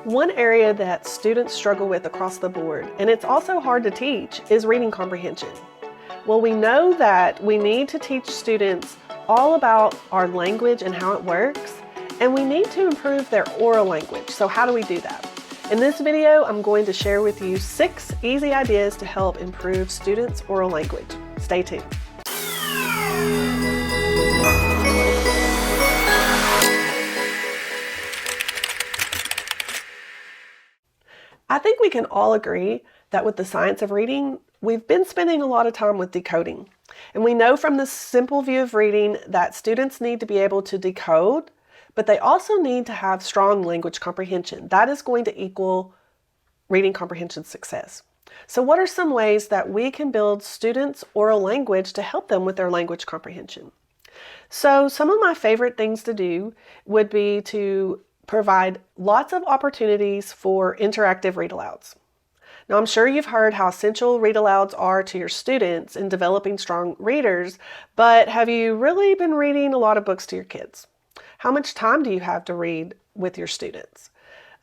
One area that students struggle with across the board, and it's also hard to teach, is reading comprehension. Well, we know that we need to teach students all about our language and how it works, and we need to improve their oral language. So how do we do that? In this video, I'm going to share with you 6 easy ideas to help improve students' oral language. Stay tuned. I think we can all agree that with the science of reading, we've been spending a lot of time with decoding. And we know from this simple view of reading that students need to be able to decode, but they also need to have strong language comprehension. That is going to equal reading comprehension success. So what are some ways that we can build students' oral language to help them with their language comprehension? So some of my favorite things to do would be to provide lots of opportunities for interactive read-alouds. Now, I'm sure you've heard how essential read-alouds are to your students in developing strong readers, but have you really been reading a lot of books to your kids? How much time do you have to read with your students?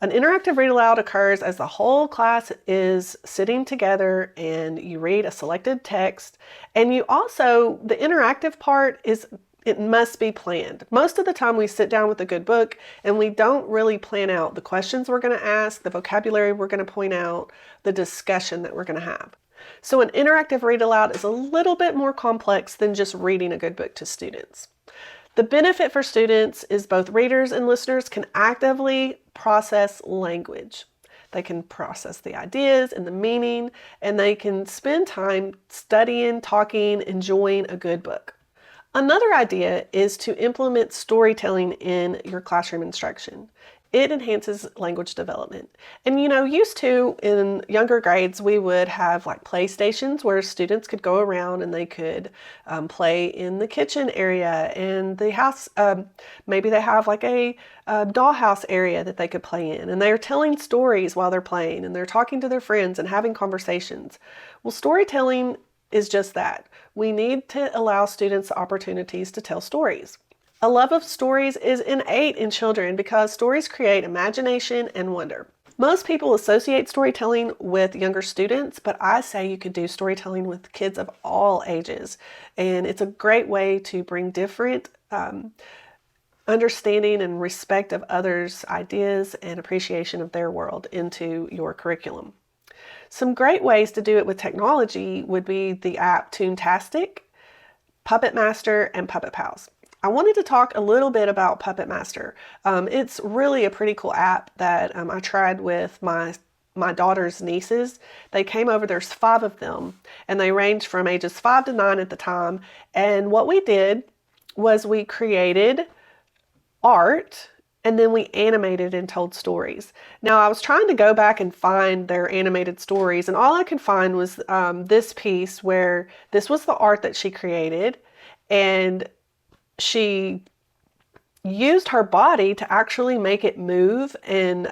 An interactive read-aloud occurs as the whole class is sitting together and you read a selected text, and you also, the interactive part is it must be planned. Most of the time we sit down with a good book and we don't really plan out the questions we're going to ask, the vocabulary we're going to point out, the discussion that we're going to have. So an interactive read aloud is a little bit more complex than just reading a good book to students. The benefit for students is both readers and listeners can actively process language. They can process the ideas and the meaning, and they can spend time studying, talking, enjoying a good book. Another idea is to implement storytelling in your classroom instruction. It enhances language development. And used to in younger grades, we would have like play stations where students could go around and they could play in the kitchen area and the house. Maybe they have like a dollhouse area that they could play in, and they're telling stories while they're playing and they're talking to their friends and having conversations. Well, storytelling is just that. We need to allow students opportunities to tell stories. A love of stories is innate in children because stories create imagination and wonder. Most people associate storytelling with younger students, but I say you could do storytelling with kids of all ages. And it's a great way to bring different understanding and respect of others' ideas and appreciation of their world into your curriculum. Some great ways to do it with technology would be the app Toontastic, Puppet Master, and Puppet Pals. I wanted to talk a little bit about Puppet Master. It's really a pretty cool app that I tried with my daughter's nieces. They came over, there's 5 of them, and they range from ages 5 to 9 at the time. And what we did was we created art and then we animated and told stories. Now, I was trying to go back and find their animated stories, and all I could find was this piece where this was the art that she created, and she used her body to actually make it move and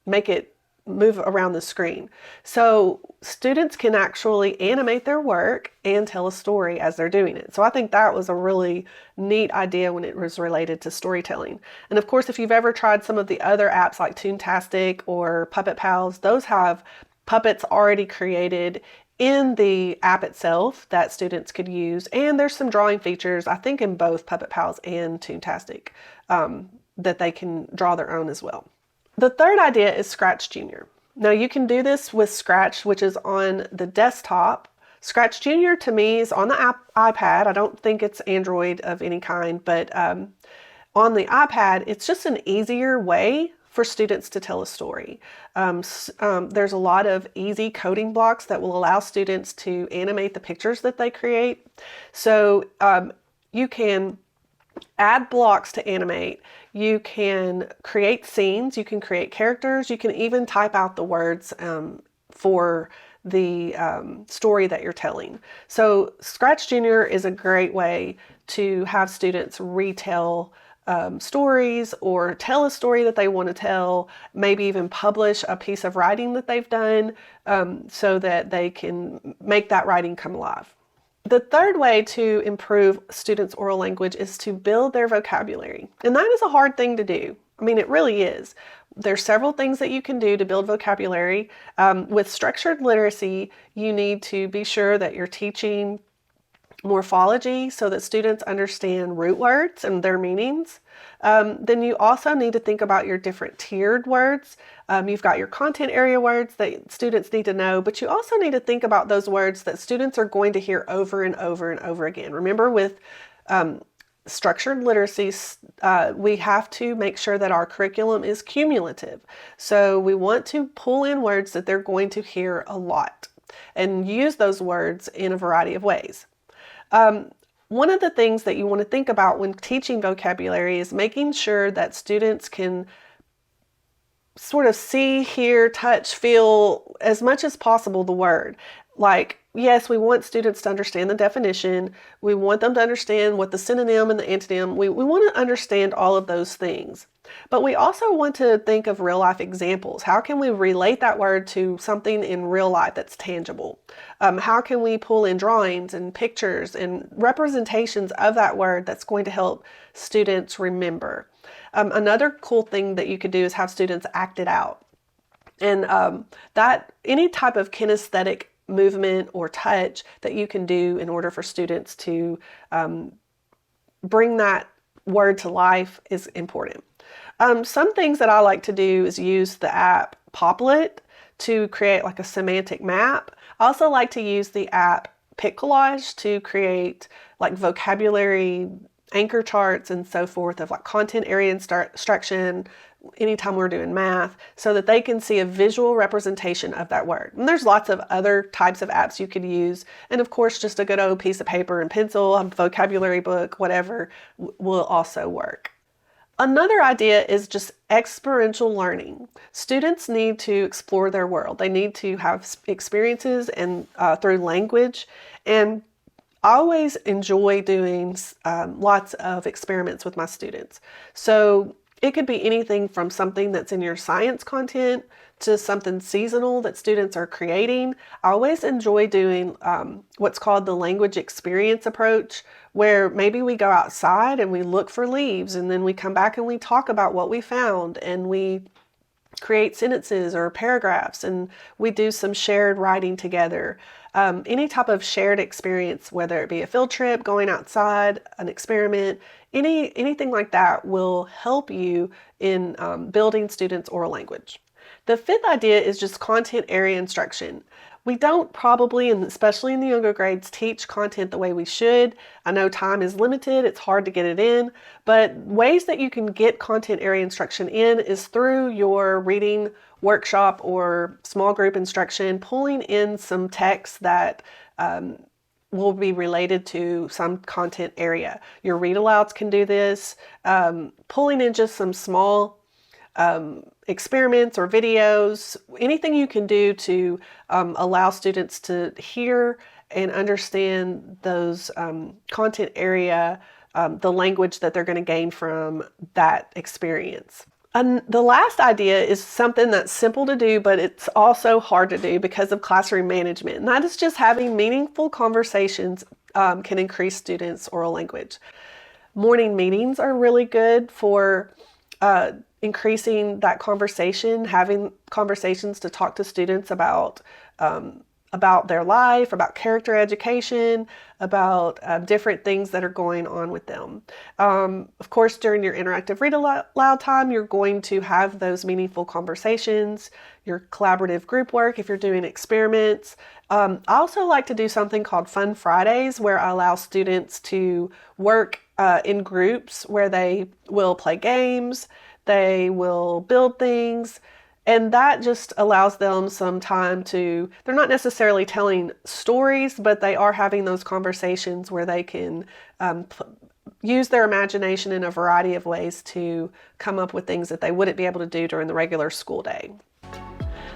make it move around the screen. So students can actually animate their work and tell a story as they're doing it. So I think that was a really neat idea when it was related to storytelling. And of course, if you've ever tried some of the other apps like Toontastic or Puppet Pals, those have puppets already created in the app itself that students could use. And there's some drawing features, I think in both Puppet Pals and Toontastic, that they can draw their own as well. The third idea is Scratch Junior. Now you can do this with Scratch, which is on the desktop. Scratch Junior to me is on the iPad. I don't think it's Android of any kind, but on the iPad, it's just an easier way for students to tell a story. There's a lot of easy coding blocks that will allow students to animate the pictures that they create. So you can add blocks to animate. You can create scenes, you can create characters, you can even type out the words for the story that you're telling. So Scratch Junior is a great way to have students retell stories or tell a story that they want to tell, maybe even publish a piece of writing that they've done so that they can make that writing come alive. The third way to improve students' oral language is to build their vocabulary. And that is a hard thing to do. I mean, it really is. There's several things that you can do to build vocabulary. With structured literacy, you need to be sure that you're teaching morphology so that students understand root words and their meanings. Then you also need to think about your different tiered words. You've got your content area words that students need to know, but you also need to think about those words that students are going to hear over and over and over again. Remember, with structured literacy, we have to make sure that our curriculum is cumulative. So we want to pull in words that they're going to hear a lot and use those words in a variety of ways. One of the things that you want to think about when teaching vocabulary is making sure that students can sort of see, hear, touch, feel as much as possible the word. Like, yes, we want students to understand the definition. We want them to understand what the synonym and the antonym, we want to understand all of those things. But we also want to think of real life examples. How can we relate that word to something in real life that's tangible? How can we pull in drawings and pictures and representations of that word that's going to help students remember? Another cool thing that you could do is have students act it out. And that any type of kinesthetic movement or touch that you can do in order for students to bring that word to life is important. Some things that I like to do is use the app Poplet to create like a semantic map. I also like to use the app PicCollage to create like vocabulary anchor charts and so forth of like content area instruction anytime we're doing math, so that they can see a visual representation of that word. And there's lots of other types of apps you could use. And of course, just a good old piece of paper and pencil, a vocabulary book, whatever will also work. Another idea is just experiential learning. Students need to explore their world. They need to have experiences and through language. And I always enjoy doing lots of experiments with my students. So it could be anything from something that's in your science content to something seasonal that students are creating. I always enjoy doing what's called the language experience approach, where maybe we go outside and we look for leaves, and then we come back and we talk about what we found, and we create sentences or paragraphs, and we do some shared writing together. Any type of shared experience, whether it be a field trip, going outside, an experiment, anything like that will help you in building students' oral language. The fifth idea is just content area instruction. We don't probably, and especially in the younger grades, teach content the way we should. I know time is limited, it's hard to get it in, but ways that you can get content area instruction in is through your reading workshop or small group instruction, pulling in some text that will be related to some content area. Your read-alouds can do this, pulling in just some small experiments or videos, anything you can do to allow students to hear and understand those content area, the language that they're going to gain from that experience. And the last idea is something that's simple to do, but it's also hard to do because of classroom management. And that is just having meaningful conversations can increase students' oral language. Morning meetings are really good for increasing that conversation, having conversations to talk to students about their life, about character education, about different things that are going on with them. Of course, during your interactive read aloud time, you're going to have those meaningful conversations, your collaborative group work if you're doing experiments. I also like to do something called Fun Fridays, where I allow students to work in groups where they will play games, they will build things, and that just allows them some time to, they're not necessarily telling stories, but they are having those conversations where they can use their imagination in a variety of ways to come up with things that they wouldn't be able to do during the regular school day.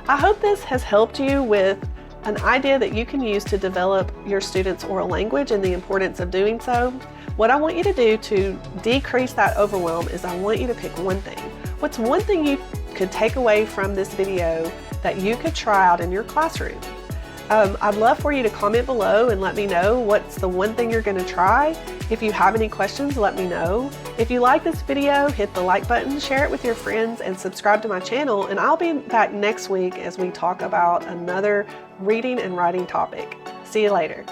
I hope this has helped you with an idea that you can use to develop your students' oral language and the importance of doing so. What I want you to do to decrease that overwhelm is I want you to pick one thing. What's one thing you could take away from this video that you could try out in your classroom? I'd love for you to comment below and let me know what's the one thing you're going to try. If you have any questions, let me know. If you like this video, hit the like button, share it with your friends, and subscribe to my channel. And I'll be back next week as we talk about another reading and writing topic. See you later.